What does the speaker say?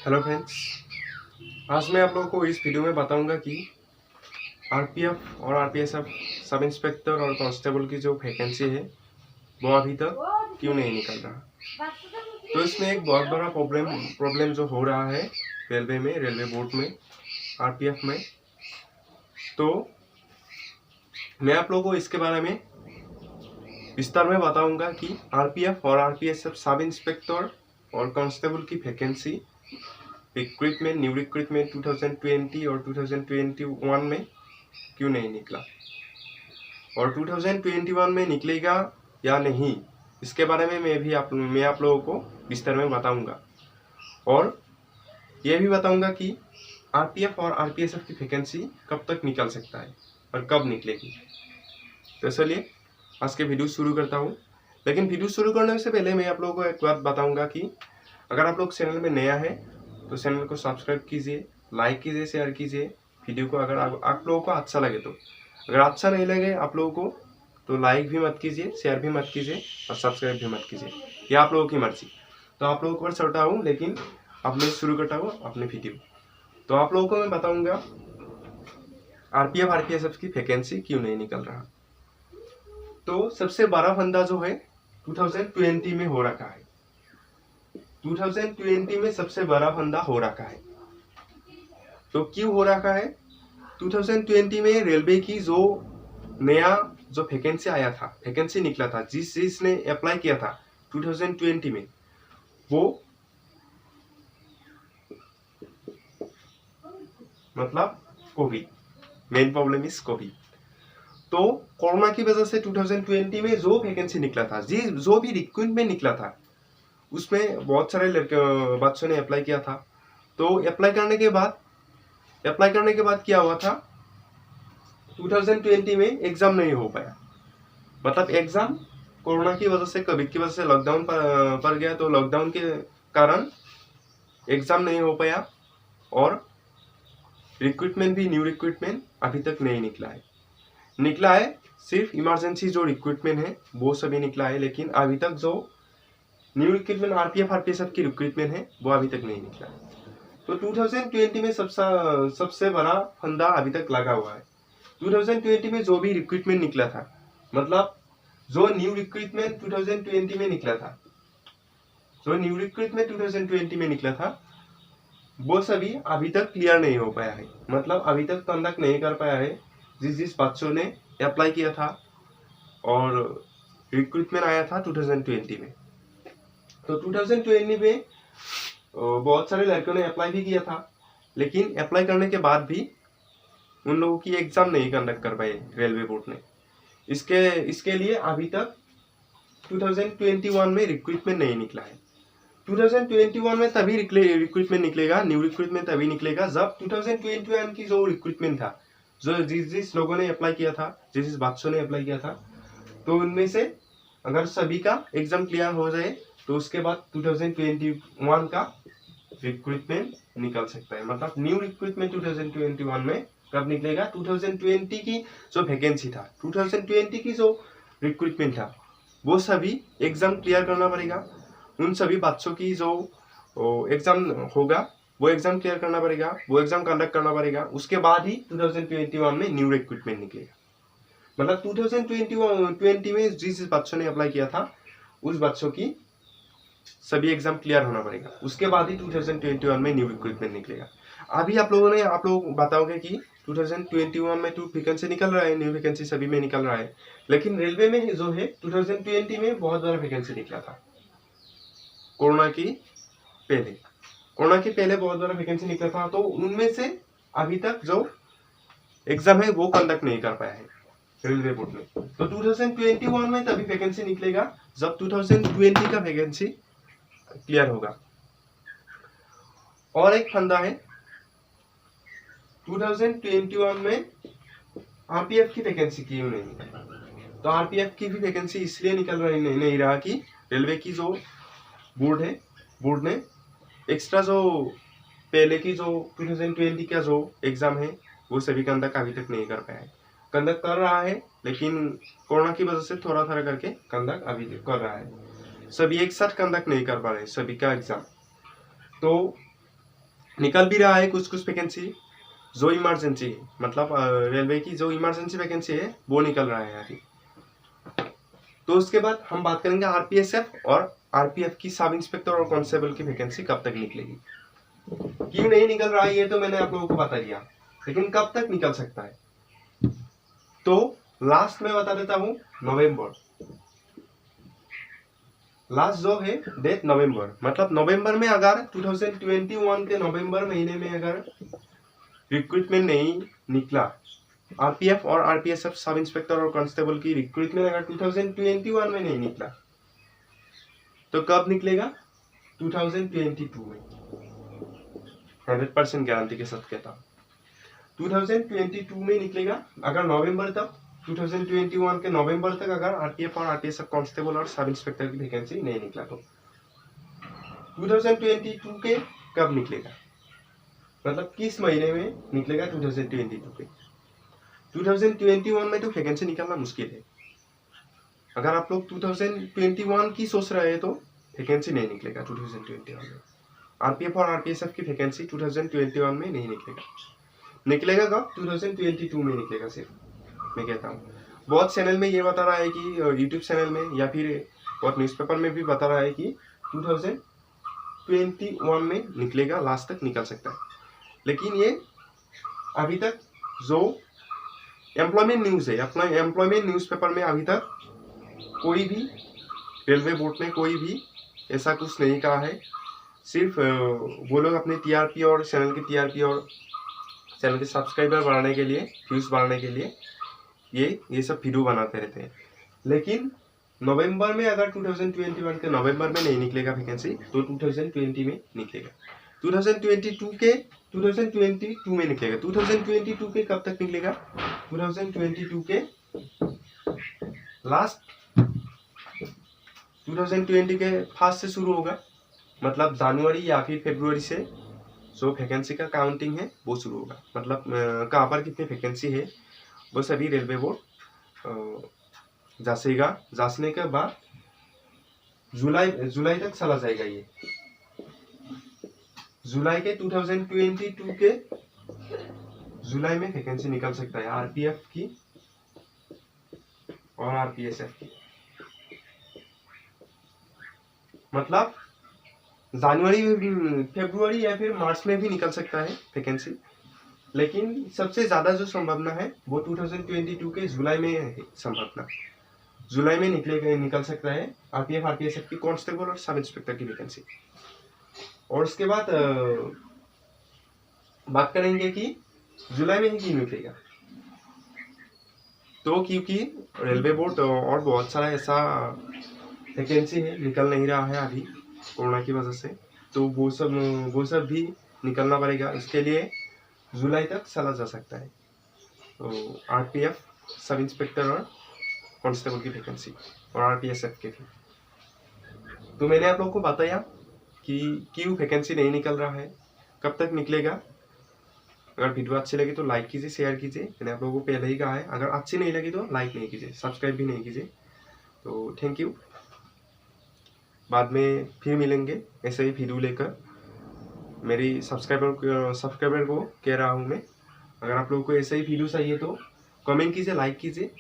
Hello friends, आज मैं आप लोगों को इस वीडियो में बताऊंगा कि आरपीएफ और आरपीएसएफ सब इंस्पेक्टर और कांस्टेबल की जो वैकेंसी है वो अभी तक क्यों नहीं निकल रहा। तो इसमें एक बहुत बड़ा प्रॉब्लम जो हो रहा है रेलवे बोर्ड में, आरपीएफ में। तो मैं आप लोगों को इसके बारे में विस्तार में बताऊंगा कि आरपीएफ और आरपीएसएफ सब इंस्पेक्टर और कांस्टेबल की वैकेंसी न्यू रिक्रूटमेंट 2020 और 2021 में क्यों नहीं निकला, और 2021 में निकलेगा या नहीं, इसके बारे में मैं आप लोगों को विस्तार में बताऊंगा। और यह भी बताऊंगा कि आरपीएफ और आरपीएसएफ की वैकेंसी कब तक निकल सकता है और कब निकलेगी। तो चलिए आज के वीडियो शुरू करता हूँ। लेकिन वीडियो शुरू करने से पहले मैं आप लोगों को एक बात बताऊंगा कि अगर आप लोग चैनल में नया है तो चैनल को सब्सक्राइब कीजिए, लाइक कीजिए, शेयर कीजिए वीडियो को। अगर आप लोगों को अच्छा लगे तो, अगर अच्छा नहीं लगे आप लोगों को तो लाइक भी मत कीजिए, शेयर भी मत कीजिए और सब्सक्राइब भी मत कीजिए, ये आप लोगों की मर्जी। तो आप लोगों को छोटा हूँ, लेकिन अब मैं शुरू करता हूँ अपने वीडियो। तो आप लोगों को मैं बताऊंगा आरपीएफ आरपीएसएफ की वैकेंसी क्यों नहीं निकल रहा। तो सबसे बड़ा फंदा जो है 2020 में हो रखा है। 2020 में सबसे बड़ा फंदा हो रखा है। तो क्यों हो रखा है? 2020 में रेलवे की जो नया जो वैकेंसी निकला था, जिसने अप्लाई किया था 2020 में, वो मतलब Covid, main problem is Covid. तो कोरोना की वजह से 2020 में जो वैकेंसी निकला था, जो भी रिक्रूटमेंट निकला था, उसमें बहुत सारे बच्चों ने अप्लाई किया था। तो अप्लाई करने के बाद क्या हुआ था, 2020 में एग्जाम नहीं हो पाया। मतलब एग्जाम कोरोना की वजह से, कोविड की वजह से लॉकडाउन पर गया। तो लॉकडाउन के कारण एग्जाम नहीं हो पाया और रिक्रूटमेंट भी, न्यू रिक्रूटमेंट अभी तक नहीं निकला है। सिर्फ इमरजेंसी जो रिक्रूटमेंट है वो सभी निकला है, लेकिन अभी तक जो न्यू रिक्रूटमेंट आरपीएफ आरपीएसएफ की रिक्रूटमेंट है वो अभी तक नहीं निकला है। तो 2020 में सबसे बड़ा फंदा अभी तक लगा हुआ है। 2020 में जो भी रिक्रूटमेंट निकला था, मतलब जो न्यू रिक्रूटमेंट 2020 में निकला था, वो सभी अभी तक क्लियर नहीं हो पाया है। मतलब अभी तक कंडक्ट नहीं कर पाया है जिस बच्चों ने अप्लाई किया था और रिक्रूटमेंट आया था 2020 में। तो 2020 में बहुत सारे लड़कों ने अप्लाई भी किया था, लेकिन अप्लाई करने के बाद भी उन लोगों की एग्जाम नहीं कंडक्ट कर पाए रेलवे बोर्ड ने। इसके लिए अभी तक 2021 में रिक्रूटमेंट नहीं निकला है। 2021 में तभी रिक्रूटमेंट निकलेगा, न्यू रिक्रूटमेंट तभी निकलेगा जब 2021 की जो रिक्रूटमेंट था, जो जिस लोगों ने अप्लाई किया था, जिस बच्चों ने अप्लाई किया था, तो उनमें से अगर सभी का एग्जाम क्लियर हो जाए तो उसके बाद 2021 का रिक्रूटमेंट निकल सकता है। मतलब न्यू रिक्रूटमेंट 2021 में कब निकलेगा? 2020 की जो वैकेंसी था, 2020 की जो रिक्रूटमेंट था, वो सभी एग्जाम क्लियर करना पड़ेगा। उन सभी बच्चों की जो एग्जाम होगा वो एग्जाम क्लियर करना पड़ेगा, वो एग्जाम कंडक्ट करना पड़ेगा। उसके बाद ही 2021 में न्यू रिक्रूटमेंट निकलेगा। मतलब 2020 में जिस बच्चों ने अप्लाई किया था उस बच्चों की सभी एग्जाम क्लियर होना पड़ेगा, उसके बाद ही 2021 में न्यू रिक्रूटमेंट निकलेगा। अभी आप लोग बताओगे कि 2021 में तो वैकेंसी निकल रहा है, न्यू वैकेंसी सभी में निकल रहा है, लेकिन रेलवे में जो है 2020 में बहुत बड़ा वैकेंसी निकला था। कोरोना के पहले बहुत बड़ा वैकेंसी निकला था। तो उनमें से अभी तक जो एग्जाम है वो कंडक्ट नहीं कर पाया है रेलवे बोर्ड में। तो 2021 में तभी वैकेंसी निकलेगा जब 2020 का वैकेंसी क्लियर होगा। और एक फंदा है, 2021 में आरपीएफ की वैकेंसी क्यों नहीं निकल। तो आरपीएफ की भी वैकेंसी इसलिए निकल नहीं रहा कि रेलवे की जो बोर्ड ने एक्स्ट्रा जो पहले की जो 2020 का जो एग्जाम है वो सभी कंडक्ट अभी तक नहीं कर पाया है। कंडक्ट कर रहा है, लेकिन कोरोना की वजह से थोड़ा करके कंडक्ट अभी कर रहा है। सभी एक साथ कंडक्ट नहीं कर पा रहे सभी का एग्जाम। तो निकल भी रहा है कुछ कुछ वैकेंसी जो इमरजेंसी है, मतलब रेलवे की जो इमरजेंसी वैकेंसी है वो निकल रहा है अभी। तो उसके बाद हम बात करेंगे आरपीएसएफ और आरपीएफ की सब इंस्पेक्टर और कांस्टेबल की वैकेंसी कब तक निकलेगी। क्यों नहीं निकल रहा है ये तो मैंने आप लोगों को बता दिया, लेकिन कब तक निकल सकता है तो लास्ट में बता देता हूँ, नवंबर। लास्ट जो है डेट नवंबर, मतलब नवंबर में अगर 2021 के नवंबर महीने में अगर रिक्रूटमेंट नहीं निकला, आरपीएफ और आरपीएसएफ सब इंस्पेक्टर और कांस्टेबल की रिक्रूटमेंट अगर 2021 में नहीं निकला तो कब निकलेगा? 2022 में। 100% गारंटी के साथ कहता हूँ 2022 में निकलेगा। अगर नवंबर तक 2021 के नवंबर तक अगर आरपीएफ और आरपीएसएफ कांस्टेबल और सब इंस्पेक्टर की वैकेंसी नहीं निकला तो 2022 के कब निकलेगा, मतलब किस महीने में निकलेगा 2022 के। 2021 में तो वैकेंसी निकलना मुश्किल है। अगर आप लोग 2021 की सोच रहे हैं तो वैकेंसी नहीं निकलेगा 2021 में। आरपीएफ और आरपीएसएफ की वैकेंसी 2021 में नहीं निकलेगा। निकलेगा कब? 2022 में निकलेगा सिर्फ, मैं कहता हूँ। बहुत चैनल में ये बता रहा है कि यूट्यूब चैनल में या फिर बहुत न्यूज़पेपर में भी बता रहा है कि 2021 में निकलेगा, लास्ट तक निकल सकता है। लेकिन ये अभी तक जो एम्प्लॉयमेंट न्यूज़ है, अपना एम्प्लॉयमेंट न्यूज़पेपर में अभी तक कोई भी रेलवे बोर्ड ने कोई भी ऐसा कुछ नहीं कहा है। सिर्फ वो लोग अपने टीआरपी और चैनल की टीआरपी और चैनल के सब्सक्राइबर बढ़ाने के लिए, व्यूज बढ़ाने के लिए ये सब वीडियो बनाते रहते हैं। लेकिन नवंबर में अगर 2021 के नवंबर में नहीं निकलेगा वैकेंसी तो 2020 में निकलेगा। 2022 में निकलेगा। 2022 के कब तक निकलेगा? 2022 के लास्ट 2020 के फर्स्ट से शुरू होगा, मतलब जनवरी या फिर फरवरी से जो वैकेंसी का काउंटिंग है वो शुरू होगा। मतलब कहाँ पर कितनी वैकेंसी है वो सभी रेलवे बोर्ड जांचेगा। जांचने के बाद जुलाई तक चला जाएगा। ये जुलाई के 2022 के जुलाई में वैकेंसी निकल सकता है आरपीएफ की और आरपीएसएफ की। मतलब जनवरी में, फरवरी या फिर मार्च में भी निकल सकता है वैकेंसी, लेकिन सबसे ज्यादा जो संभावना है वो 2022 के जुलाई में है। संभावना जुलाई में निकल सकता है आरपीएफ आरपीएसएफ की कांस्टेबल और सब इंस्पेक्टर की वैकेंसी। और उसके बाद बात करेंगे कि जुलाई में ही क्यों निकलेगा। तो क्योंकि रेलवे बोर्ड और बहुत सारा ऐसा वैकेंसी है निकल नहीं रहा है अभी कोरोना की वजह से, तो वो सब भी निकलना पड़ेगा। इसके लिए जुलाई तक चला जा सकता है। तो आरपीएफ सब इंस्पेक्टर और कांस्टेबल की वैकेंसी और आरपीएसएफ के भी। तो मैंने आप लोगों को बताया कि क्यों वैकेंसी नहीं निकल रहा है, कब तक निकलेगा। अगर वीडियो अच्छी लगी तो लाइक कीजिए, शेयर कीजिए। मैंने आप लोगों को पहले ही कहा है, अगर अच्छी नहीं लगी तो लाइक नहीं कीजिए, सब्सक्राइब भी नहीं कीजिए। तो थैंक यू। बाद में फिर मिलेंगे ऐसे ही वीडियो लेकर। मेरी सब्सक्राइबर को कह रहा हूँ मैं, अगर आप लोगों को ऐसे ही वीडियो चाहिए तो कमेंट कीजिए, लाइक कीजिए।